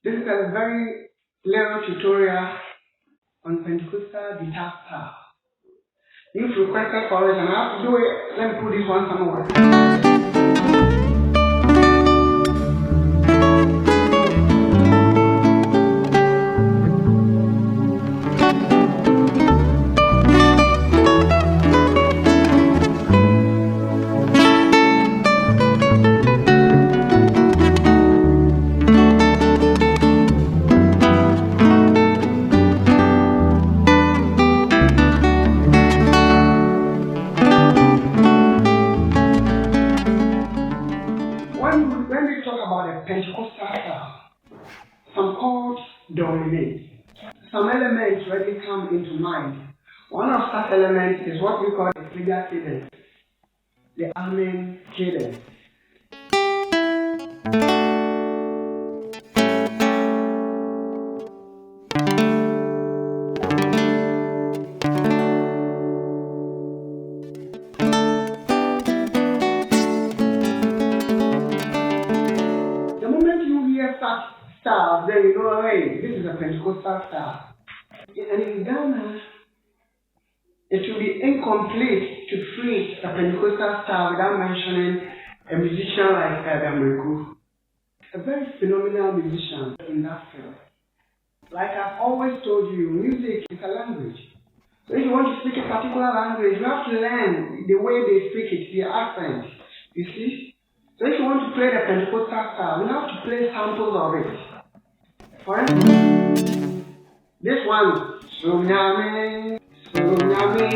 This is a very little tutorial on Pentecostal guitar style. You've requested for it and I have to do it. Let me put this one somewhere. When we talk about the Pentecostal style, some chords dominate. Some elements readily come into mind. One of such elements is what we call the trigger cadence, the Amen cadence. Style, then you know, hey, this is a Pentecostal style. And in Ghana, it will be incomplete to treat a Pentecostal style without mentioning a musician like Adam, a very phenomenal musician in that field. Like I've always told you, music is a language. So if you want to speak a particular language, you have to learn the way they speak it, their accent. You see? So if you want to play the Pentecostal style, you have to play samples of it. For instance, this one, Sunyame, Sunyame,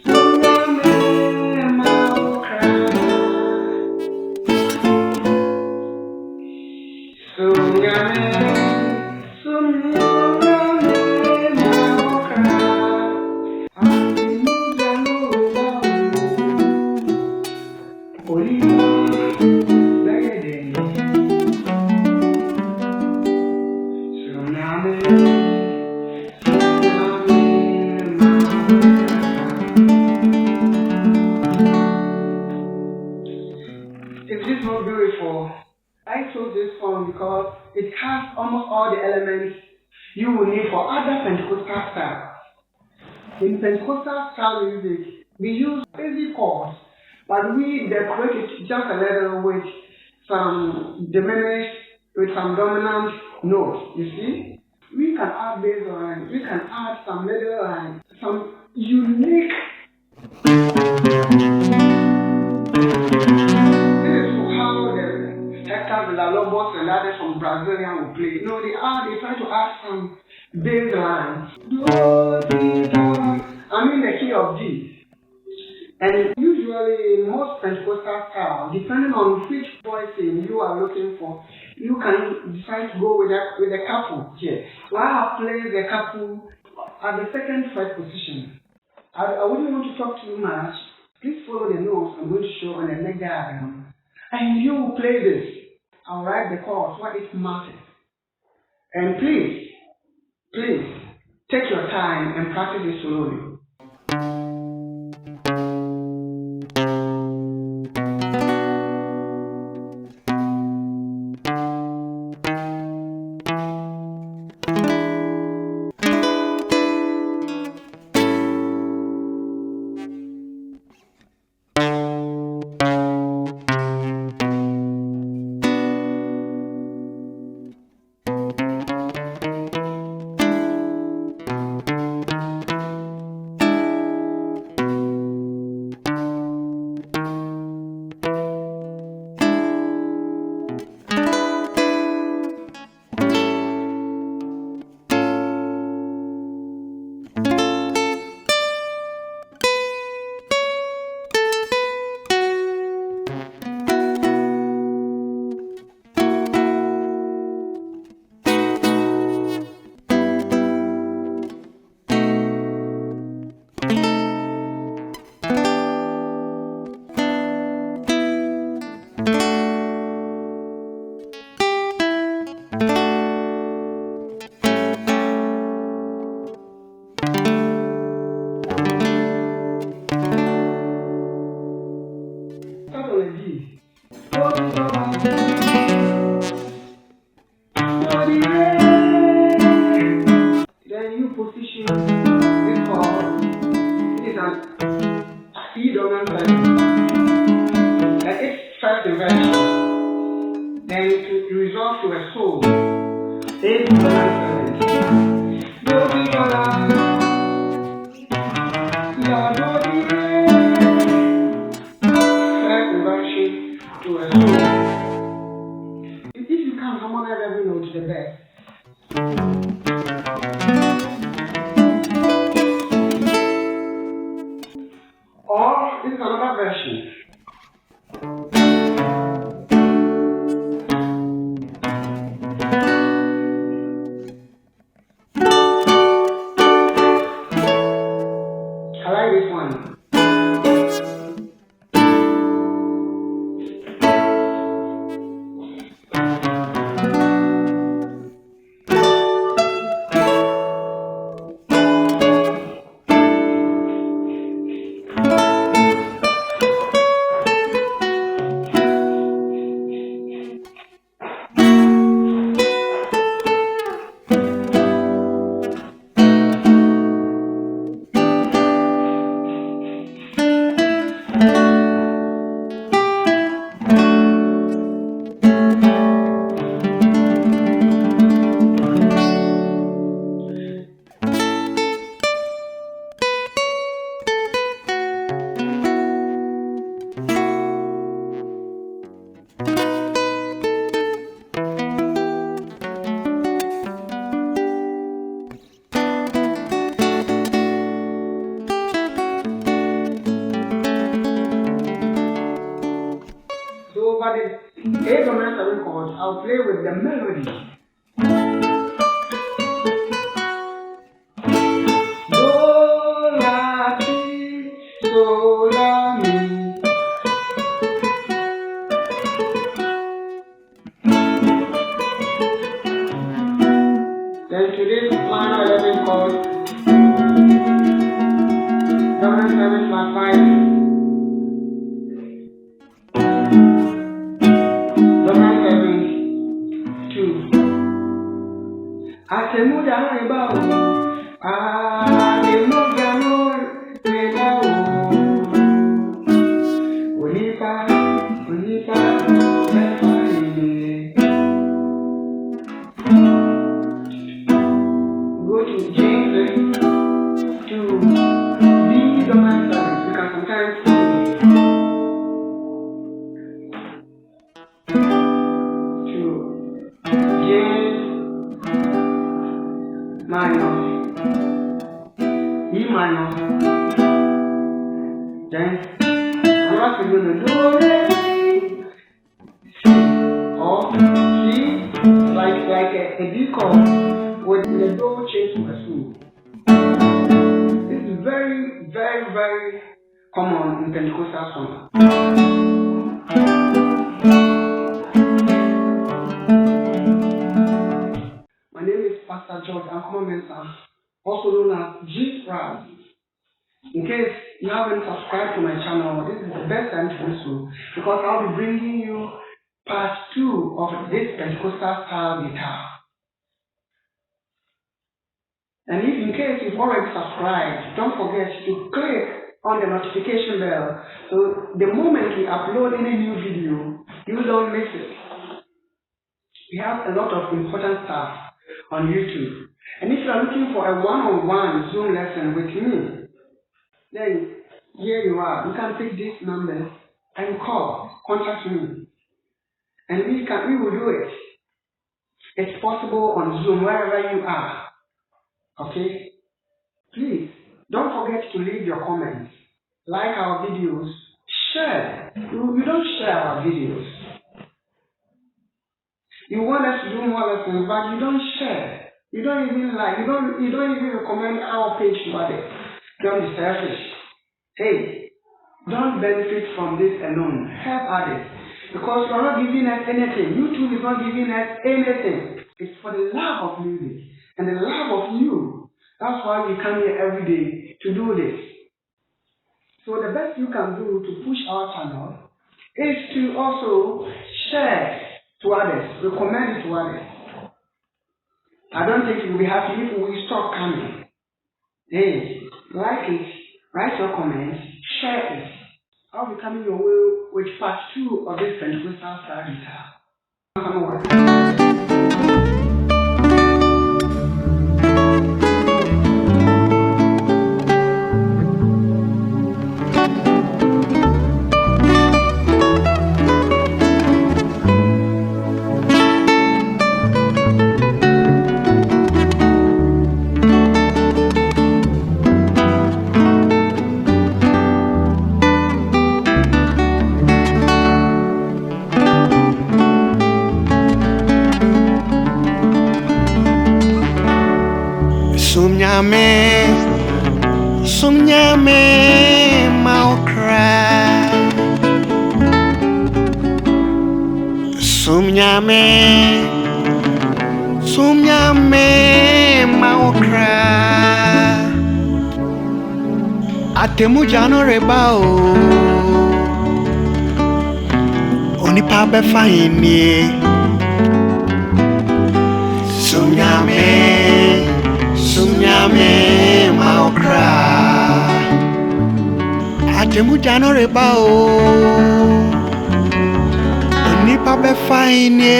Sunyame, Maokra, Sunyame, Sunyame, Maokra, Is this not beautiful? I chose this song because it has almost all the elements you will need for other Pentecostal styles. In Pentecostal style music, we use basic chords, but we decorate it just a little with some diminished, with some dominant notes, you see? We can add bass line, we can add some middle line, some unique. Lobos and others from Brazilian will play. No, they try to add some bass lines. I'm in the key of G. And usually in most Pentecostal style, depending on which voicing you are looking for, you can decide to go with a couple here. So I have played the couple at the second fret position. I wouldn't want to talk too much. Please follow the notes I'm going to show on the neck diagram. And you will play this. I'll write the chords what it matters. And please, take your time and practice it slowly. then to resolve to a soul. A dominant 7. Do di do la, do di re. Third inversion to a soul. If you can harmonize every note to the best. Or this is another version. I like this one. So over the A dominant 7 chords, I'll play with the melody. Do, la, ti, so, la, mi. Then to this minor 11 chord, dominant 7 flat 5. Atemuda reba o, alemuda no reba o. Onipa, mefa ile. Go to James to D dominant 7. You can sometimes to James minor, E minor, then I'm going to do re, C, or C, like a D chord with the do change to a so. This is very, very, very common in Pentecostal song. My name is Pastor Georgespratz, also known as Georgespratz. In case you haven't subscribed to my channel, this is the best time to do so because I'll be bringing you part 2 of this Pentecostal style guitar. And if in case you've already subscribed, don't forget to click on the notification bell so the moment we upload any new video, you don't miss it. We have a lot of important stuff on YouTube. And if you are looking for a one-on-one Zoom lesson with me, then here you are. You can take this number and contact me. And we will do it. It's possible on Zoom wherever you are. Okay? Please, don't forget to leave your comments. Like our videos. Share. You don't share our videos. You want us to do more lessons, but you don't share. You don't even like. You don't even recommend our page to others. Don't be selfish. Hey, don't benefit from this alone. Help others. Because you are not giving us anything. YouTube is not giving us anything. It's for the love of music and the love of you. That's why we come here every day to do this. So the best you can do to push our channel is to also share to others, recommend it to others. I don't think you'll be happy if we stop coming. Hey, like it, write your comments, share it. I'll be coming your way with part 2 of this Pentecostal style guitar. Sumnyame maokra Sumnyame maokra Atemu jano rebao Onipa be fahini Sumnyame maokra Atemu jano rebao Onipa be fahini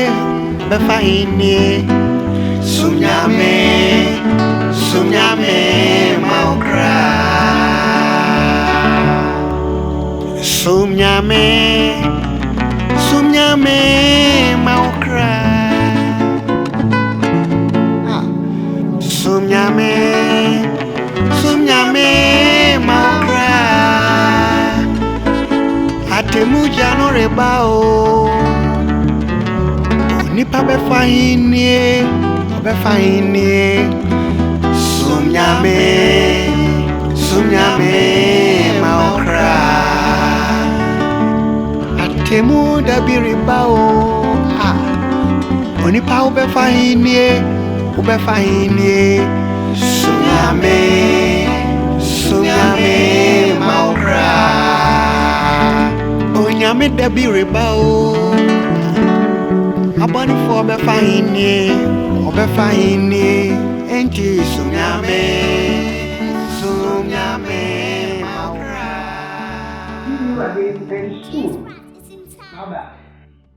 Sumnyame maokra Sumnyame maokra Sumnyame maokra Atemu jano rebao Onipa be fahini Sumnyame maokra Atemu dabiribao Onipa ube fahini Sumnyame maokra Onyame dabiribao Abani for be fahini enti sumnyame maokra. See you again very soon. Bye bye.